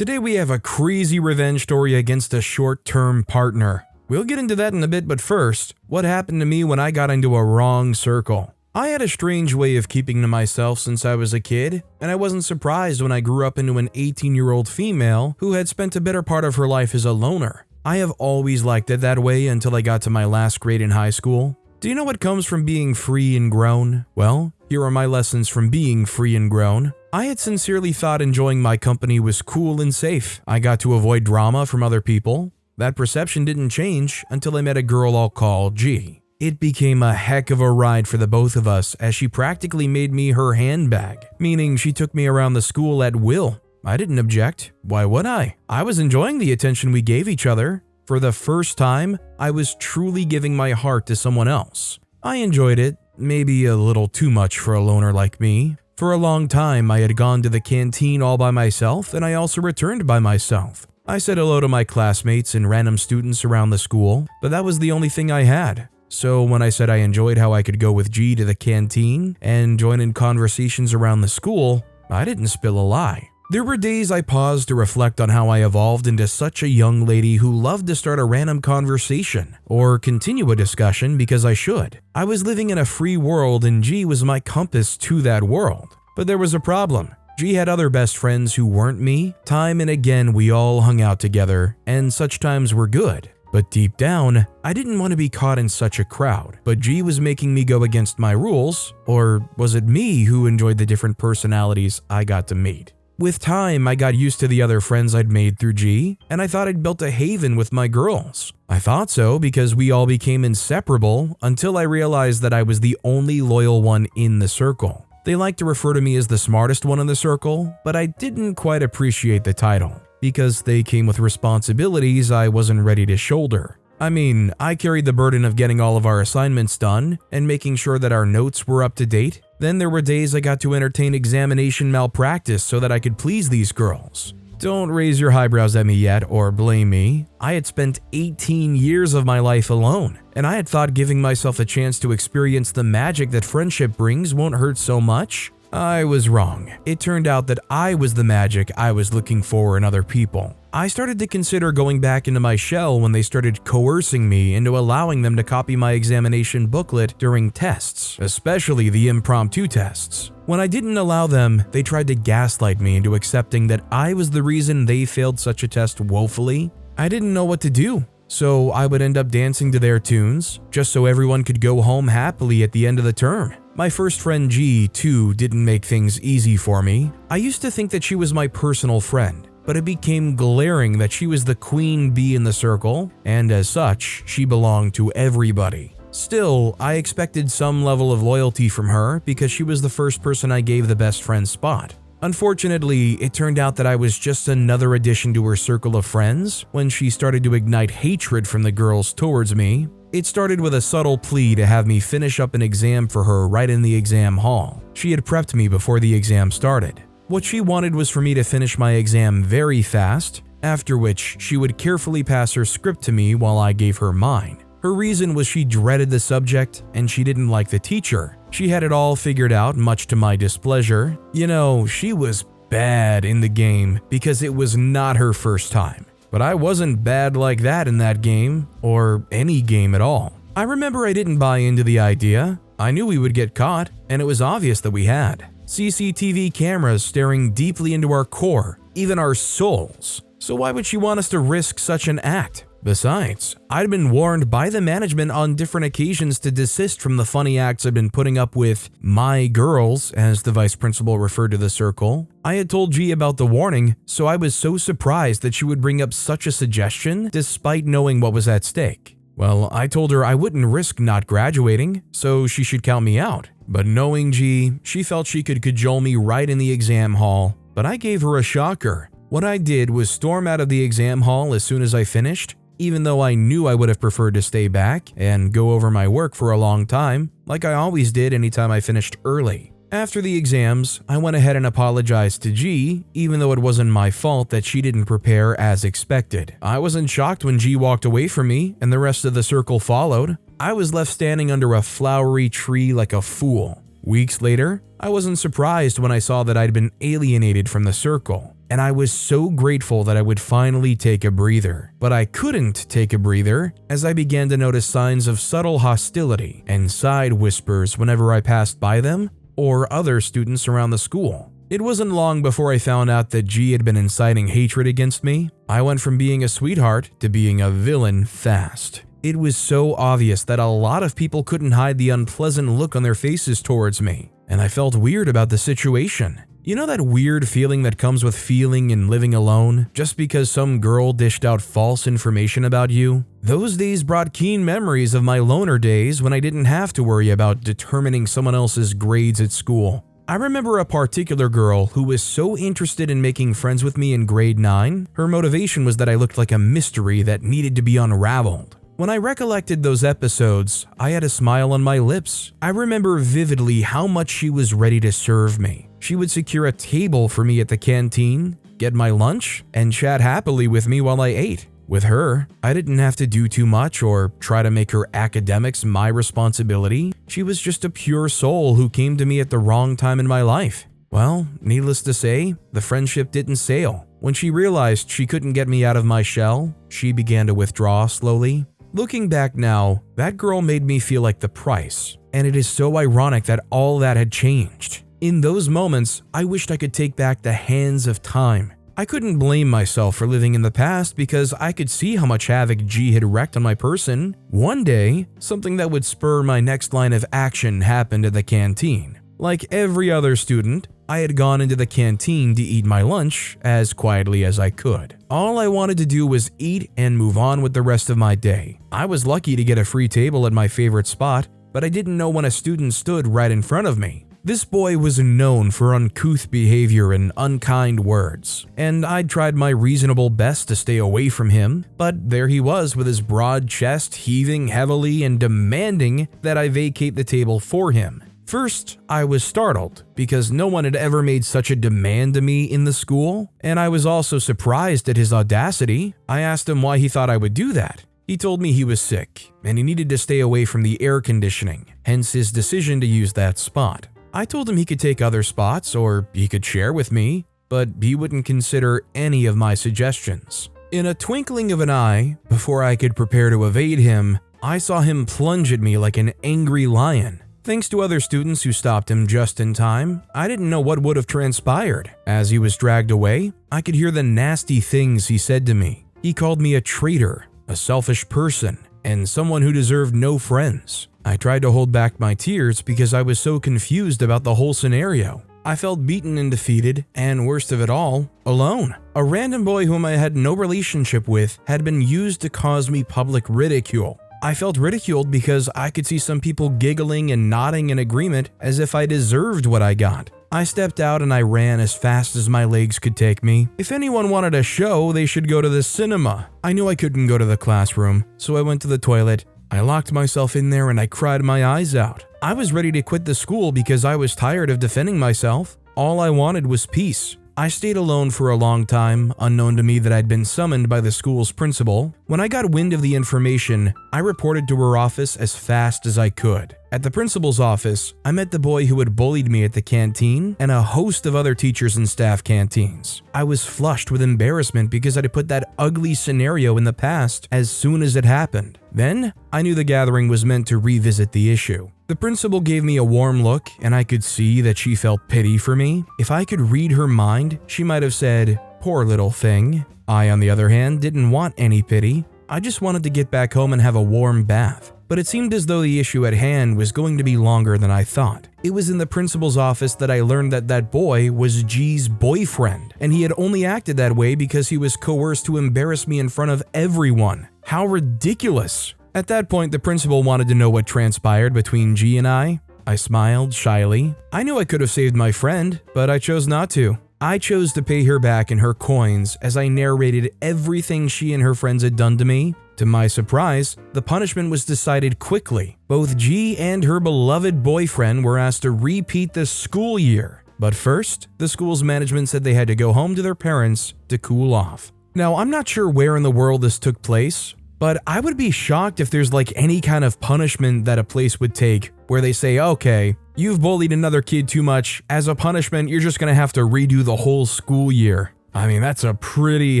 Today we have a crazy revenge story against a short-term partner. We'll get into that in a bit, but first, what happened to me when I got into a wrong circle? I had a strange way of keeping to myself since I was a kid, and I wasn't surprised when I grew up into an 18-year-old female who had spent a better part of her life as a loner. I have always liked it that way until I got to my last grade in high school. Do you know what comes from being free and grown? Well, here are my lessons from being free and grown. I had sincerely thought enjoying my company was cool and safe. I got to avoid drama from other people. That perception didn't change until I met a girl I'll call G. It became a heck of a ride for the both of us as she practically made me her handbag, meaning she took me around the school at will. I didn't object. Why would I? I was enjoying the attention we gave each other. For the first time, I was truly giving my heart to someone else. I enjoyed it, maybe a little too much for a loner like me. For a long time, I had gone to the canteen all by myself, and I also returned by myself. I said hello to my classmates and random students around the school, but that was the only thing I had. So when I said I enjoyed how I could go with G to the canteen and join in conversations around the school, I didn't spill a lie. There were days I paused to reflect on how I evolved into such a young lady who loved to start a random conversation or continue a discussion because I should. I was living in a free world and G was my compass to that world. But there was a problem. G had other best friends who weren't me. Time and again we all hung out together, and such times were good. But deep down, I didn't want to be caught in such a crowd. But G was making me go against my rules, or was it me who enjoyed the different personalities I got to meet? With time, I got used to the other friends I'd made through G, and I thought I'd built a haven with my girls. I thought so because we all became inseparable until I realized that I was the only loyal one in the circle. They liked to refer to me as the smartest one in the circle, but I didn't quite appreciate the title because they came with responsibilities I wasn't ready to shoulder. I mean, I carried the burden of getting all of our assignments done and making sure that our notes were up to date. Then there were days I got to entertain examination malpractice so that I could please these girls. Don't raise your eyebrows at me yet or blame me. I had spent 18 years of my life alone, and I had thought giving myself a chance to experience the magic that friendship brings won't hurt so much. I was wrong. It turned out that I was the magic I was looking for in other people. I started to consider going back into my shell when they started coercing me into allowing them to copy my examination booklet during tests, especially the impromptu tests. When I didn't allow them, they tried to gaslight me into accepting that I was the reason they failed such a test woefully. I didn't know what to do, so I would end up dancing to their tunes, just so everyone could go home happily at the end of the term. My first friend G, too, didn't make things easy for me. I used to think that she was my personal friend, but it became glaring that she was the queen bee in the circle, and as such, she belonged to everybody. Still, I expected some level of loyalty from her because she was the first person I gave the best friend spot. Unfortunately, it turned out that I was just another addition to her circle of friends when she started to ignite hatred from the girls towards me. It started with a subtle plea to have me finish up an exam for her right in the exam hall. She had prepped me before the exam started. What she wanted was for me to finish my exam very fast, after which she would carefully pass her script to me while I gave her mine. Her reason was she dreaded the subject and she didn't like the teacher. She had it all figured out, much to my displeasure. You know, she was bad in the game because it was not her first time. But I wasn't bad like that in that game, or any game at all. I remember I didn't buy into the idea. I knew we would get caught, and it was obvious that we had. CCTV cameras staring deeply into our core, even our souls. So why would she want us to risk such an act? Besides, I'd been warned by the management on different occasions to desist from the funny acts I'd been putting up with my girls, as the vice principal referred to the circle. I had told G about the warning, so I was so surprised that she would bring up such a suggestion despite knowing what was at stake. Well, I told her I wouldn't risk not graduating, so she should count me out. But knowing G, she felt she could cajole me right in the exam hall, but I gave her a shocker. What I did was storm out of the exam hall as soon as I finished, even though I knew I would have preferred to stay back and go over my work for a long time, like I always did anytime I finished early. After the exams, I went ahead and apologized to G, even though it wasn't my fault that she didn't prepare as expected. I wasn't shocked when G walked away from me and the rest of the circle followed. I was left standing under a flowery tree like a fool. Weeks later, I wasn't surprised when I saw that I'd been alienated from the circle. and I was so grateful that I would finally take a breather. But I couldn't take a breather as I began to notice signs of subtle hostility and side whispers whenever I passed by them or other students around the school. It wasn't long before I found out that G had been inciting hatred against me. I went from being a sweetheart to being a villain fast. It was so obvious that a lot of people couldn't hide the unpleasant look on their faces towards me, and I felt weird about the situation. You know that weird feeling that comes with feeling and living alone just because some girl dished out false information about you? Those days brought keen memories of my loner days when I didn't have to worry about determining someone else's grades at school. I remember a particular girl who was so interested in making friends with me in grade 9, her motivation was that I looked like a mystery that needed to be unraveled. When I recollected those episodes, I had a smile on my lips. I remember vividly how much she was ready to serve me. She would secure a table for me at the canteen, get my lunch, and chat happily with me while I ate. With her, I didn't have to do too much or try to make her academics my responsibility. She was just a pure soul who came to me at the wrong time in my life. Well, needless to say, the friendship didn't sail. When she realized she couldn't get me out of my shell, she began to withdraw slowly. Looking back now, that girl made me feel like the price, and it is so ironic that all that had changed. In those moments, I wished I could take back the hands of time. I couldn't blame myself for living in the past because I could see how much havoc G had wreaked on my person. One day, something that would spur my next line of action happened at the canteen. Like every other student, I had gone into the canteen to eat my lunch as quietly as I could. All I wanted to do was eat and move on with the rest of my day. I was lucky to get a free table at my favorite spot, but I didn't know when a student stood right in front of me. This boy was known for uncouth behavior and unkind words, and I'd tried my reasonable best to stay away from him, but there he was with his broad chest heaving heavily and demanding that I vacate the table for him. First, I was startled because no one had ever made such a demand to me in the school, and I was also surprised at his audacity. I asked him why he thought I would do that. He told me he was sick and he needed to stay away from the air conditioning, hence his decision to use that spot. I told him he could take other spots or he could share with me, but he wouldn't consider any of my suggestions. In a twinkling of an eye, before I could prepare to evade him, I saw him plunge at me like an angry lion. Thanks to other students who stopped him just in time, I didn't know what would have transpired. As he was dragged away, I could hear the nasty things he said to me. He called me a traitor, a selfish person, and someone who deserved no friends. I tried to hold back my tears because I was so confused about the whole scenario. I felt beaten and defeated, and worst of it all, alone. A random boy whom I had no relationship with had been used to cause me public ridicule. I felt ridiculed because I could see some people giggling and nodding in agreement as if I deserved what I got. I stepped out and I ran as fast as my legs could take me. If anyone wanted a show, they should go to the cinema. I knew I couldn't go to the classroom, so I went to the toilet. I locked myself in there and I cried my eyes out. I was ready to quit the school because I was tired of defending myself. All I wanted was peace. I stayed alone for a long time, unknown to me that I'd been summoned by the school's principal. When I got wind of the information, I reported to her office as fast as I could. At the principal's office, I met the boy who had bullied me at the canteen and a host of other teachers and staff canteens. I was flushed with embarrassment because I'd put that ugly scenario in the past as soon as it happened. Then, I knew the gathering was meant to revisit the issue. The principal gave me a warm look, and I could see that she felt pity for me. If I could read her mind, she might have said, "Poor little thing." I, on the other hand, didn't want any pity. I just wanted to get back home and have a warm bath. But it seemed as though the issue at hand was going to be longer than I thought. It was in the principal's office that I learned that that boy was G's boyfriend, and he had only acted that way because he was coerced to embarrass me in front of everyone. How ridiculous! At that point, the principal wanted to know what transpired between G and I. I smiled shyly. I knew I could have saved my friend, but I chose not to. I chose to pay her back in her coins as I narrated everything she and her friends had done to me. To my surprise, the punishment was decided quickly. Both G and her beloved boyfriend were asked to repeat the school year. But first, the school's management said they had to go home to their parents to cool off. Now, I'm not sure where in the world this took place, but I would be shocked if there's like any kind of punishment that a place would take where they say, okay, you've bullied another kid too much. As a punishment, you're just gonna have to redo the whole school year. I mean, that's a pretty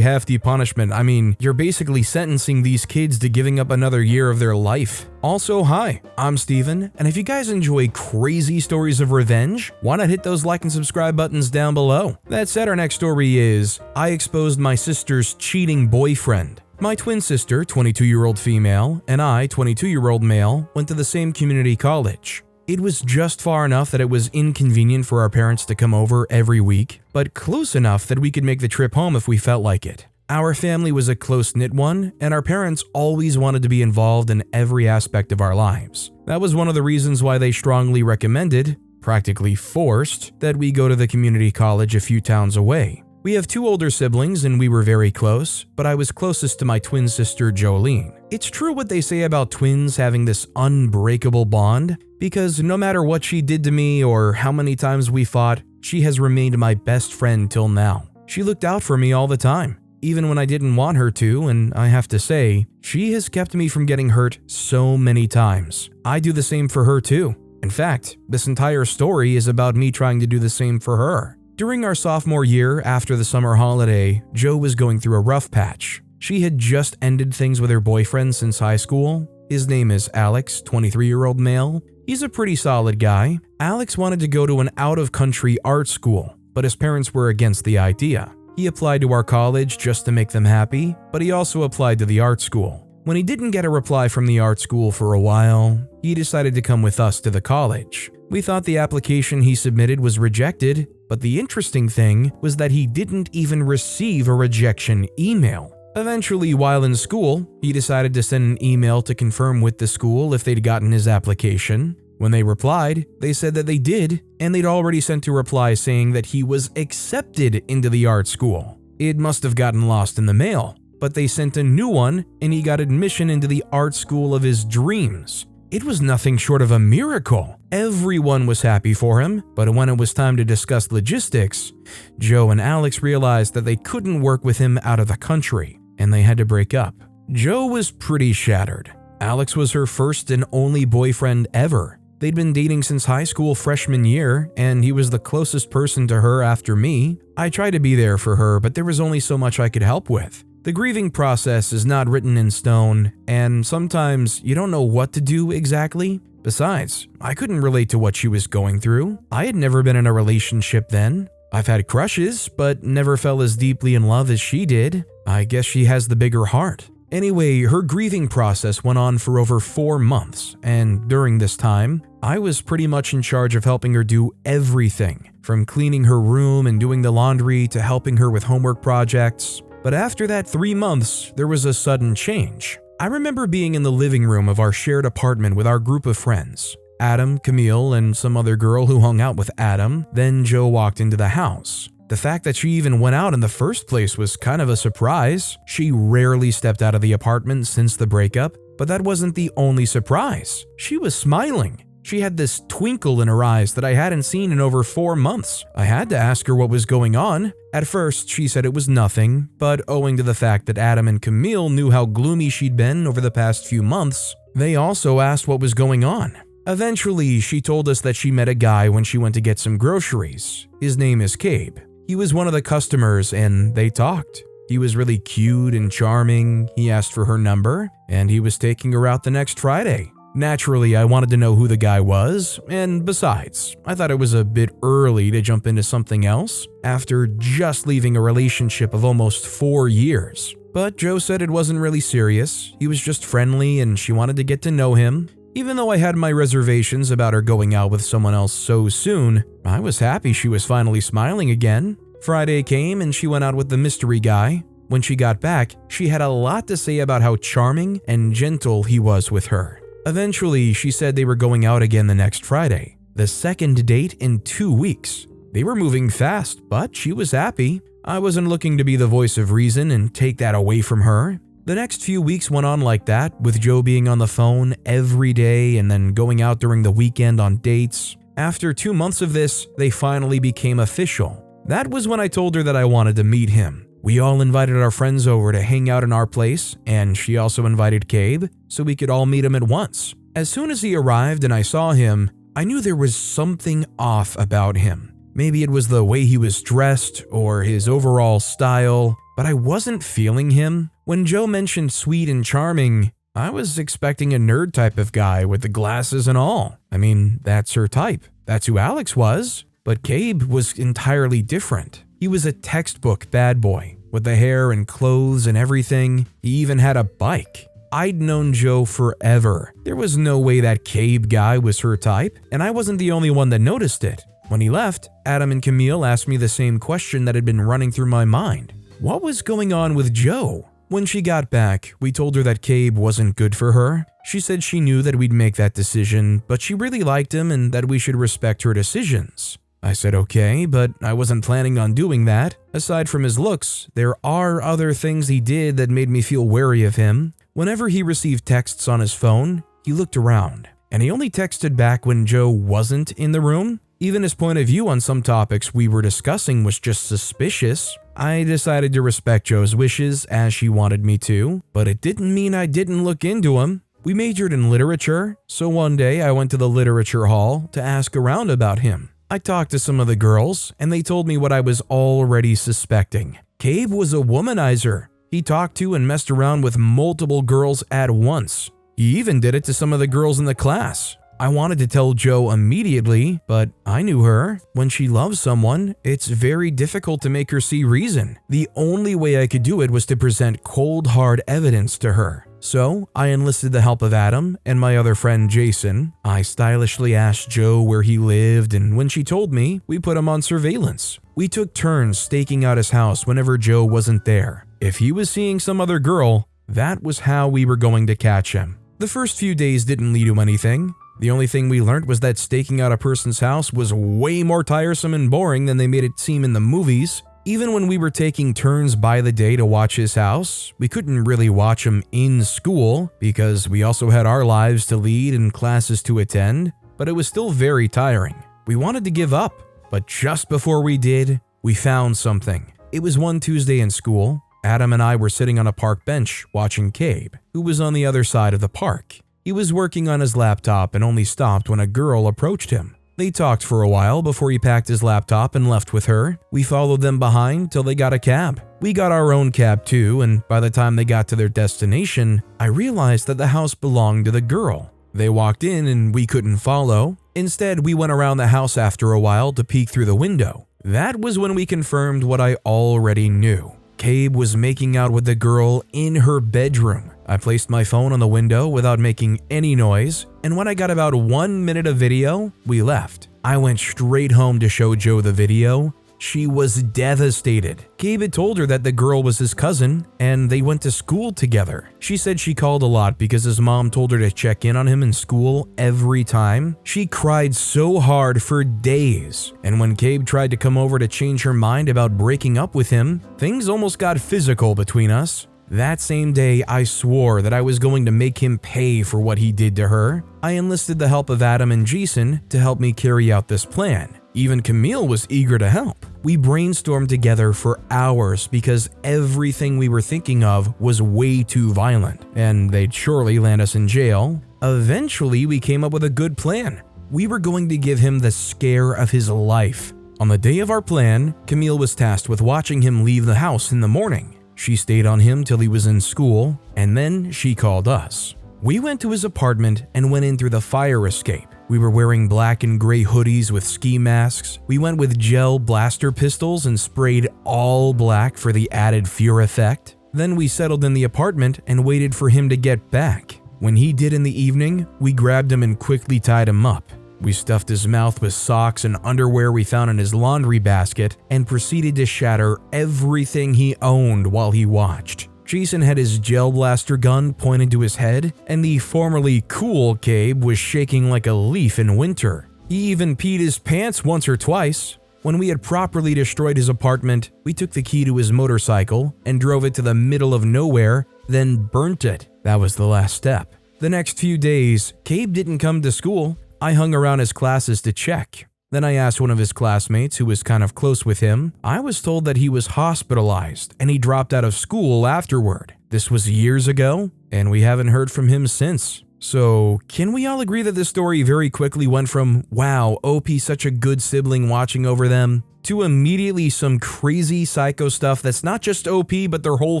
hefty punishment. I mean, you're basically sentencing these kids to giving up another year of their life. Also, hi, I'm Steven, and if you guys enjoy crazy stories of revenge, why not hit those like and subscribe buttons down below? That said, our next story is, I exposed my sister's cheating boyfriend. My twin sister, 22-year-old female, and I, 22-year-old male, went to the same community college. It was just far enough that it was inconvenient for our parents to come over every week, but close enough that we could make the trip home if we felt like it. Our family was a close-knit one, and our parents always wanted to be involved in every aspect of our lives. That was one of the reasons why they strongly recommended, practically forced, that we go to the community college a few towns away. We have 2 older siblings and we were very close, but I was closest to my twin sister Jolene. It's true what they say about twins having this unbreakable bond, because no matter what she did to me or how many times we fought, she has remained my best friend till now. She looked out for me all the time, even when I didn't want her to, and I have to say, she has kept me from getting hurt so many times. I do the same for her too. In fact, this entire story is about me trying to do the same for her. During our sophomore year, after the summer holiday, Jo was going through a rough patch. She had just ended things with her boyfriend since high school. His name is Alex, 23-year-old male. He's a pretty solid guy. Alex wanted to go to an out-of-country art school, but his parents were against the idea. He applied to our college just to make them happy, but he also applied to the art school. When he didn't get a reply from the art school for a while, he decided to come with us to the college. We thought the application he submitted was rejected, but the interesting thing was that he didn't even receive a rejection email. Eventually, while in school, he decided to send an email to confirm with the school if they'd gotten his application. When they replied, they said that they did, and they'd already sent a reply saying that he was accepted into the art school. It must have gotten lost in the mail, but they sent a new one and he got admission into the art school of his dreams. It was nothing short of a miracle. Everyone was happy for him, but when it was time to discuss logistics, Jo and Alex realized that they couldn't work with him out of the country, and they had to break up. Jo was pretty shattered. Alex was her first and only boyfriend ever. They'd been dating since high school freshman year, and he was the closest person to her after me. I tried to be there for her, but there was only so much I could help with. The grieving process is not written in stone, and sometimes you don't know what to do exactly. Besides, I couldn't relate to what she was going through. I had never been in a relationship then. I've had crushes, but never fell as deeply in love as she did. I guess she has the bigger heart. Anyway, her grieving process went on for over 4 months, and during this time, I was pretty much in charge of helping her do everything, from cleaning her room and doing the laundry to helping her with homework projects. But after that 3 months, there was a sudden change. I remember being in the living room of our shared apartment with our group of friends. Adam, Camille, and some other girl who hung out with Adam. Then Jo walked into the house. The fact that she even went out in the first place was kind of a surprise. She rarely stepped out of the apartment since the breakup, but that wasn't the only surprise. She was smiling. She had this twinkle in her eyes that I hadn't seen in over 4 months. I had to ask her what was going on. At first, she said it was nothing, but owing to the fact that Adam and Camille knew how gloomy she'd been over the past few months, they also asked what was going on. Eventually, she told us that she met a guy when she went to get some groceries. His name is Cabe. He was one of the customers and they talked. He was really cute and charming. He asked for her number, and he was taking her out the next Friday. Naturally, I wanted to know who the guy was, and besides, I thought it was a bit early to jump into something else after just leaving a relationship of almost 4 years. But Jo said it wasn't really serious, he was just friendly and she wanted to get to know him. Even though I had my reservations about her going out with someone else so soon, I was happy she was finally smiling again. Friday came and she went out with the mystery guy. When she got back, she had a lot to say about how charming and gentle he was with her. Eventually, she said they were going out again the next Friday, the second date in 2 weeks. They were moving fast, but she was happy. I wasn't looking to be the voice of reason and take that away from her. The next few weeks went on like that, with Jo being on the phone every day and then going out during the weekend on dates. After 2 months of this, they finally became official. That was when I told her that I wanted to meet him. We all invited our friends over to hang out in our place, and she also invited Cabe, so we could all meet him at once. As soon as he arrived and I saw him, I knew there was something off about him. Maybe it was the way he was dressed or his overall style, but I wasn't feeling him. When Joe mentioned sweet and charming, I was expecting a nerd type of guy with the glasses and all. I mean, that's her type. That's who Alex was. But Gabe was entirely different. He was a textbook bad boy, with the hair and clothes and everything. He even had a bike. I'd known Joe forever. There was no way that Gabe guy was her type, and I wasn't the only one that noticed it. When he left, Adam and Camille asked me the same question that had been running through my mind. What was going on with Joe? When she got back, we told her that Gabe wasn't good for her. She said she knew that we'd make that decision, but she really liked him and that we should respect her decisions. I said okay, but I wasn't planning on doing that. Aside from his looks, there are other things he did that made me feel wary of him. Whenever he received texts on his phone, he looked around, and he only texted back when Joe wasn't in the room. Even his point of view on some topics we were discussing was just suspicious. I decided to respect Joe's wishes as she wanted me to, but it didn't mean I didn't look into him. We majored in literature, so one day I went to the literature hall to ask around about him. I talked to some of the girls, and they told me what I was already suspecting. Gabe was a womanizer. He talked to and messed around with multiple girls at once. He even did it to some of the girls in the class. I wanted to tell Joe immediately, but I knew her. When she loves someone, it's very difficult to make her see reason. The only way I could do it was to present cold hard evidence to her. So I enlisted the help of Adam and my other friend Jason. I stylishly asked Joe where he lived, and when she told me, we put him on surveillance. We took turns staking out his house whenever Joe wasn't there. If he was seeing some other girl, that was how we were going to catch him. The first few days didn't lead to anything. The only thing we learned was that staking out a person's house was way more tiresome and boring than they made it seem in the movies. Even when we were taking turns by the day to watch his house, we couldn't really watch him in school because we also had our lives to lead and classes to attend, but it was still very tiring. We wanted to give up, but just before we did, we found something. It was one Tuesday in school. Adam and I were sitting on a park bench watching Gabe, who was on the other side of the park. He was working on his laptop and only stopped when a girl approached him. They talked for a while before he packed his laptop and left with her. We followed them behind till they got a cab. We got our own cab too, and by the time they got to their destination, I realized that the house belonged to the girl. They walked in and we couldn't follow. Instead, we went around the house after a while to peek through the window. That was when we confirmed what I already knew. Gabe was making out with the girl in her bedroom. I placed my phone on the window without making any noise, and when I got about 1 minute of video, we left. I went straight home to show Joe the video. She was devastated. Gabe had told her that the girl was his cousin, and they went to school together. She said she called a lot because his mom told her to check in on him in school every time. She cried so hard for days, and when Gabe tried to come over to change her mind about breaking up with him, things almost got physical between us. That same day, I swore that I was going to make him pay for what he did to her. I enlisted the help of Adam and Jason to help me carry out this plan. Even Camille was eager to help. We brainstormed together for hours because everything we were thinking of was way too violent, and they'd surely land us in jail. Eventually, we came up with a good plan. We were going to give him the scare of his life. On the day of our plan, Camille was tasked with watching him leave the house in the morning. She stayed on him till he was in school, and then she called us. We went to his apartment and went in through the fire escape. We were wearing black and gray hoodies with ski masks. We went with gel blaster pistols and sprayed all black for the added fear effect. Then we settled in the apartment and waited for him to get back. When he did in the evening, we grabbed him and quickly tied him up. We stuffed his mouth with socks and underwear we found in his laundry basket and proceeded to shatter everything he owned while he watched. Jason had his gel blaster gun pointed to his head, and the formerly cool Gabe was shaking like a leaf in winter. He even peed his pants once or twice. When we had properly destroyed his apartment, we took the key to his motorcycle and drove it to the middle of nowhere, then burnt it. That was the last step. The next few days, Gabe didn't come to school. I hung around his classes to check. Then I asked one of his classmates who was kind of close with him. I was told that he was hospitalized and he dropped out of school afterward. This was years ago, and we haven't heard from him since. So, can we all agree that this story very quickly went from, wow, OP's such a good sibling watching over them, to immediately some crazy psycho stuff that's not just OP but their whole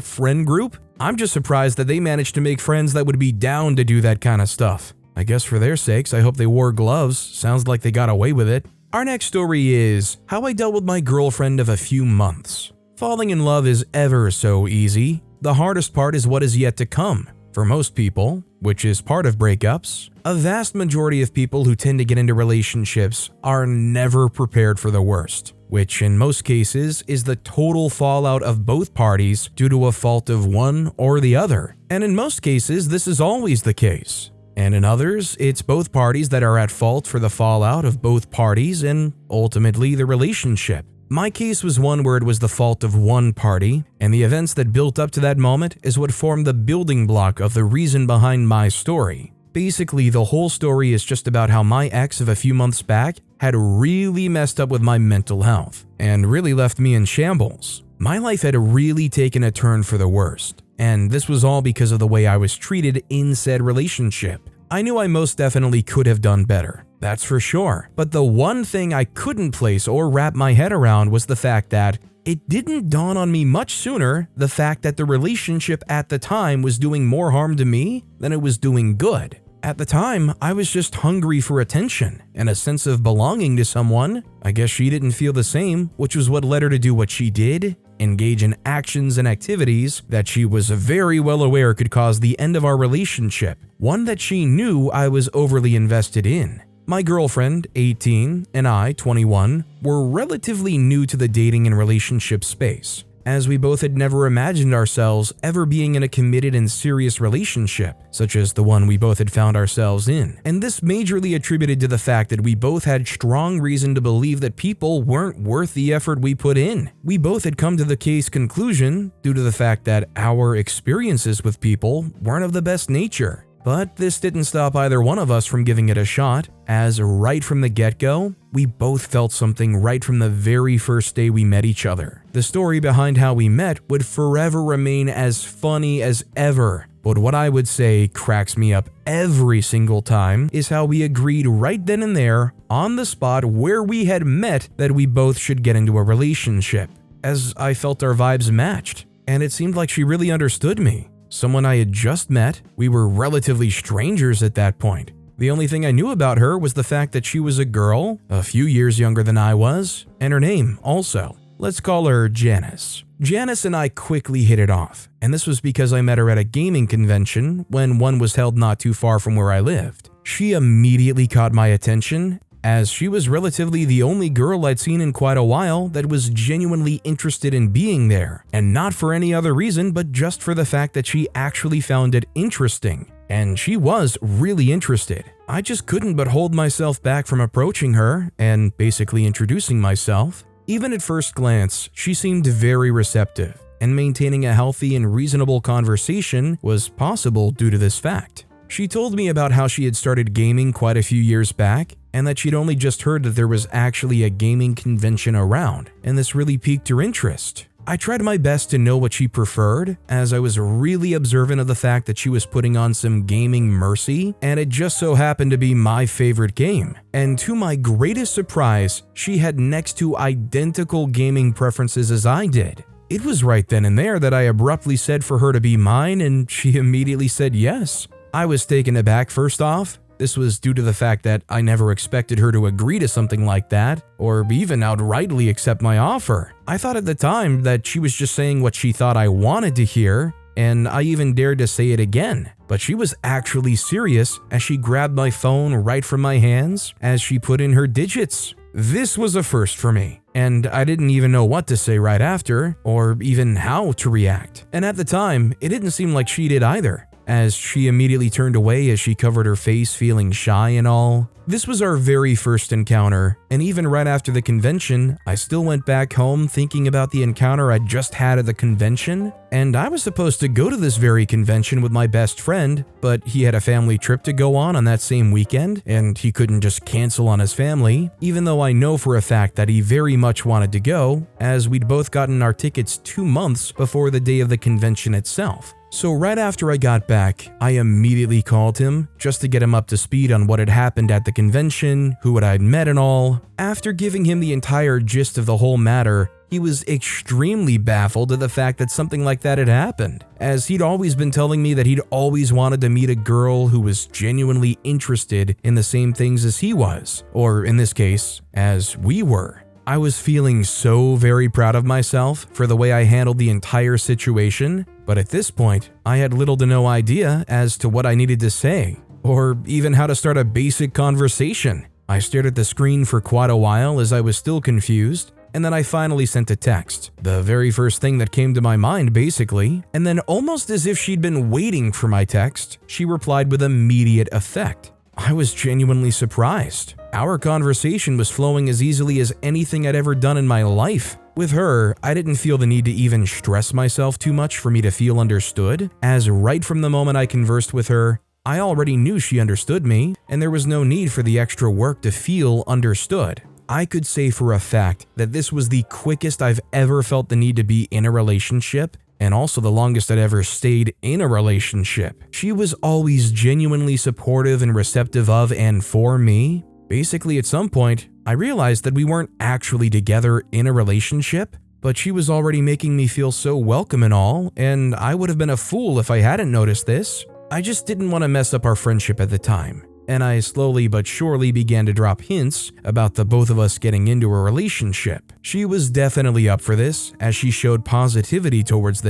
friend group? I'm just surprised that they managed to make friends that would be down to do that kind of stuff. I guess for their sakes, I hope they wore gloves. Sounds like they got away with it. Our next story is how I dealt with my girlfriend of a few months. Falling in love is ever so easy. The hardest part is what is yet to come. For most people, which is part of breakups, a vast majority of people who tend to get into relationships are never prepared for the worst, which in most cases is the total fallout of both parties due to a fault of one or the other. And in most cases, this is always the case. And in others, it's both parties that are at fault for the fallout of both parties and ultimately the relationship. My case was one where it was the fault of one party, and the events that built up to that moment is what formed the building block of the reason behind my story. Basically, the whole story is just about how my ex of a few months back had really messed up with my mental health, and really left me in shambles. My life had really taken a turn for the worst, and this was all because of the way I was treated in said relationship. I knew I most definitely could have done better, that's for sure. But the one thing I couldn't place or wrap my head around was the fact that it didn't dawn on me much sooner the fact that the relationship at the time was doing more harm to me than it was doing good. At the time, I was just hungry for attention and a sense of belonging to someone. I guess she didn't feel the same, which was what led her to do what she did, engage in actions and activities that she was very well aware could cause the end of our relationship, one that she knew I was overly invested in. My girlfriend, 18, and I, 21, were relatively new to the dating and relationship space, as we both had never imagined ourselves ever being in a committed and serious relationship, such as the one we both had found ourselves in. And this majorly attributed to the fact that we both had strong reason to believe that people weren't worth the effort we put in. We both had come to the case conclusion due to the fact that our experiences with people weren't of the best nature. But this didn't stop either one of us from giving it a shot, as right from the get-go, we both felt something right from the very first day we met each other. The story behind how we met would forever remain as funny as ever, but what I would say cracks me up every single time is how we agreed right then and there, on the spot where we had met, that we both should get into a relationship, as I felt our vibes matched, and it seemed like she really understood me. Someone I had just met, we were relatively strangers at that point. The only thing I knew about her was the fact that she was a girl, a few years younger than I was, and her name also. Let's call her Janice. Janice and I quickly hit it off, and this was because I met her at a gaming convention when one was held not too far from where I lived. She immediately caught my attention, as she was relatively the only girl I'd seen in quite a while that was genuinely interested in being there, and not for any other reason but just for the fact that she actually found it interesting. And she was really interested. I just couldn't but hold myself back from approaching her and basically introducing myself. Even at first glance, she seemed very receptive, and maintaining a healthy and reasonable conversation was possible due to this fact. She told me about how she had started gaming quite a few years back, and that she'd only just heard that there was actually a gaming convention around, and this really piqued her interest. I tried my best to know what she preferred, as I was really observant of the fact that she was putting on some gaming mercy, and it just so happened to be my favorite game. And to my greatest surprise, she had next to identical gaming preferences as I did. It was right then and there that I abruptly said for her to be mine, and she immediately said yes. I was taken aback first off. This was due to the fact that I never expected her to agree to something like that, or even outrightly accept my offer. I thought at the time that she was just saying what she thought I wanted to hear, and I even dared to say it again. But she was actually serious as she grabbed my phone right from my hands as she put in her digits. This was a first for me, and I didn't even know what to say right after, or even how to react. And at the time, it didn't seem like she did either, as she immediately turned away as she covered her face, feeling shy and all. This was our very first encounter, and even right after the convention, I still went back home thinking about the encounter I just had at the convention, and I was supposed to go to this very convention with my best friend, but he had a family trip to go on that same weekend, and he couldn't just cancel on his family, even though I know for a fact that he very much wanted to go, as we'd both gotten our tickets 2 months before the day of the convention itself. So right after I got back, I immediately called him just to get him up to speed on what had happened at the convention, who I'd met and all. After giving him the entire gist of the whole matter, he was extremely baffled at the fact that something like that had happened, as he'd always been telling me that he'd always wanted to meet a girl who was genuinely interested in the same things as he was, or in this case, as we were. I was feeling so very proud of myself for the way I handled the entire situation, but at this point, I had little to no idea as to what I needed to say, or even how to start a basic conversation. I stared at the screen for quite a while as I was still confused, and then I finally sent a text. The very first thing that came to my mind, basically, and then almost as if she'd been waiting for my text, she replied with immediate effect. I was genuinely surprised. Our conversation was flowing as easily as anything I'd ever done in my life. With her, I didn't feel the need to even stress myself too much for me to feel understood, as right from the moment I conversed with her, I already knew she understood me, and there was no need for the extra work to feel understood. I could say for a fact that this was the quickest I've ever felt the need to be in a relationship, and also the longest I'd ever stayed in a relationship. She was always genuinely supportive and receptive of and for me. Basically, at some point, I realized that we weren't actually together in a relationship, but she was already making me feel so welcome and all, and I would have been a fool if I hadn't noticed this. I just didn't want to mess up our friendship at the time, and I slowly but surely began to drop hints about the both of us getting into a relationship. She was definitely up for this, as she showed positivity towards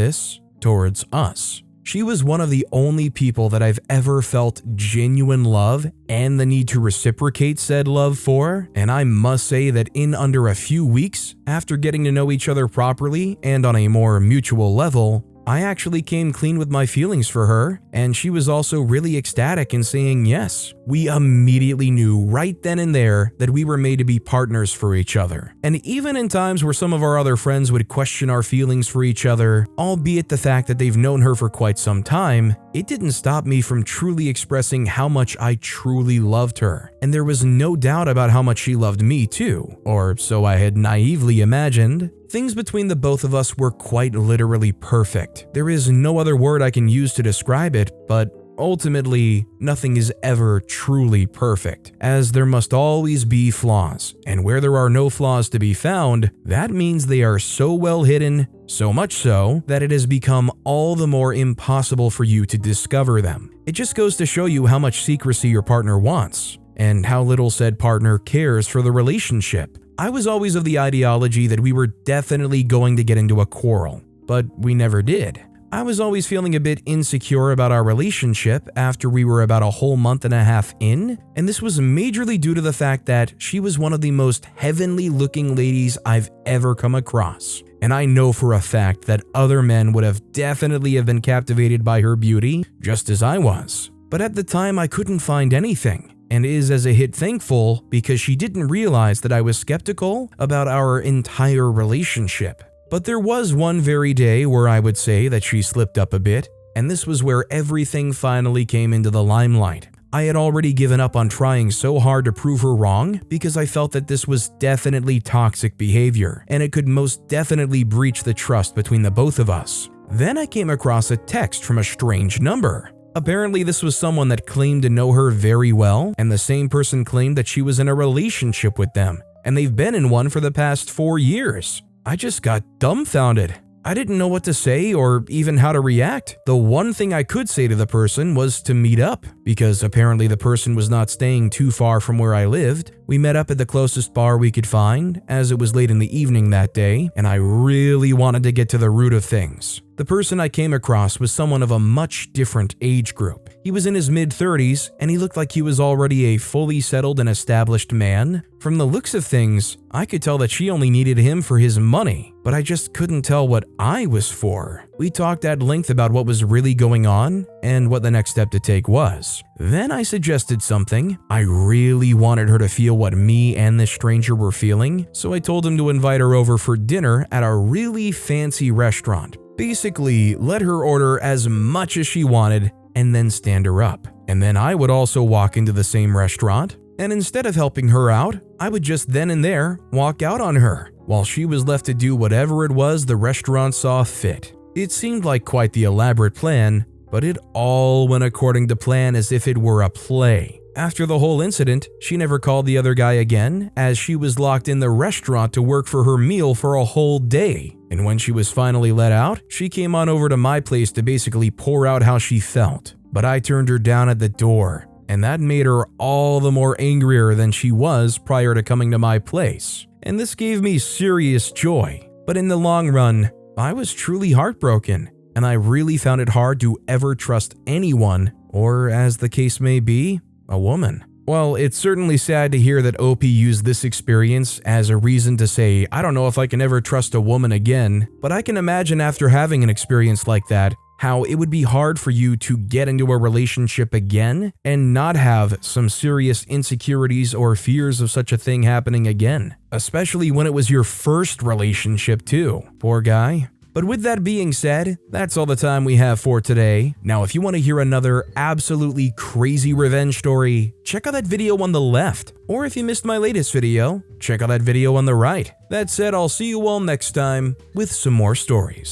us. She was one of the only people that I've ever felt genuine love and the need to reciprocate said love for, and I must say that in under a few weeks, after getting to know each other properly and on a more mutual level, I actually came clean with my feelings for her, and she was also really ecstatic in saying yes. We immediately knew right then and there that we were made to be partners for each other. And even in times where some of our other friends would question our feelings for each other, albeit the fact that they've known her for quite some time, it didn't stop me from truly expressing how much I truly loved her. And there was no doubt about how much she loved me too, or so I had naively imagined. Things between the both of us were quite literally perfect. There is no other word I can use to describe it, but ultimately, nothing is ever truly perfect, as there must always be flaws, and where there are no flaws to be found, that means they are so well hidden, so much so that it has become all the more impossible for you to discover them. It just goes to show you how much secrecy your partner wants, and how little said partner cares for the relationship. I was always of the ideology that we were definitely going to get into a quarrel, but we never did. I was always feeling a bit insecure about our relationship after we were about a whole month and a half in, and this was majorly due to the fact that she was one of the most heavenly looking ladies I've ever come across. And I know for a fact that other men would have definitely been captivated by her beauty, just as I was. But at the time I couldn't find anything, and is as a hit thankful because she didn't realize that I was skeptical about our entire relationship. But there was one very day where I would say that she slipped up a bit, and this was where everything finally came into the limelight. I had already given up on trying so hard to prove her wrong because I felt that this was definitely toxic behavior, and it could most definitely breach the trust between the both of us. Then I came across a text from a strange number. Apparently this was someone that claimed to know her very well, and the same person claimed that she was in a relationship with them, and they've been in one for the past 4 years. I just got dumbfounded. I didn't know what to say or even how to react. The one thing I could say to the person was to meet up, because apparently the person was not staying too far from where I lived. We met up at the closest bar we could find, as it was late in the evening that day, and I really wanted to get to the root of things. The person I came across was someone of a much different age group. He was in his mid-30s, and he looked like he was already a fully settled and established man. From the looks of things, I could tell that she only needed him for his money, but I just couldn't tell what I was for. We talked at length about what was really going on and what the next step to take was. Then I suggested something. I really wanted her to feel what me and this stranger were feeling, so I told him to invite her over for dinner at a really fancy restaurant. Basically, let her order as much as she wanted and then stand her up. And then I would also walk into the same restaurant, and instead of helping her out, I would just then and there walk out on her, while she was left to do whatever it was the restaurant saw fit. It seemed like quite the elaborate plan, but it all went according to plan as if it were a play. After the whole incident, she never called the other guy again, as she was locked in the restaurant to work for her meal for a whole day. And when she was finally let out, she came on over to my place to basically pour out how she felt. But I turned her down at the door, and that made her all the more angrier than she was prior to coming to my place. And this gave me serious joy. But in the long run, I was truly heartbroken, and I really found it hard to ever trust anyone, or as the case may be, a woman. Well, it's certainly sad to hear that OP used this experience as a reason to say, I don't know if I can ever trust a woman again, but I can imagine after having an experience like that, how it would be hard for you to get into a relationship again and not have some serious insecurities or fears of such a thing happening again. Especially when it was your first relationship too. Poor guy. But with that being said, that's all the time we have for today. Now, if you want to hear another absolutely crazy revenge story, check out that video on the left. Or if you missed my latest video, check out that video on the right. That said, I'll see you all next time with some more stories.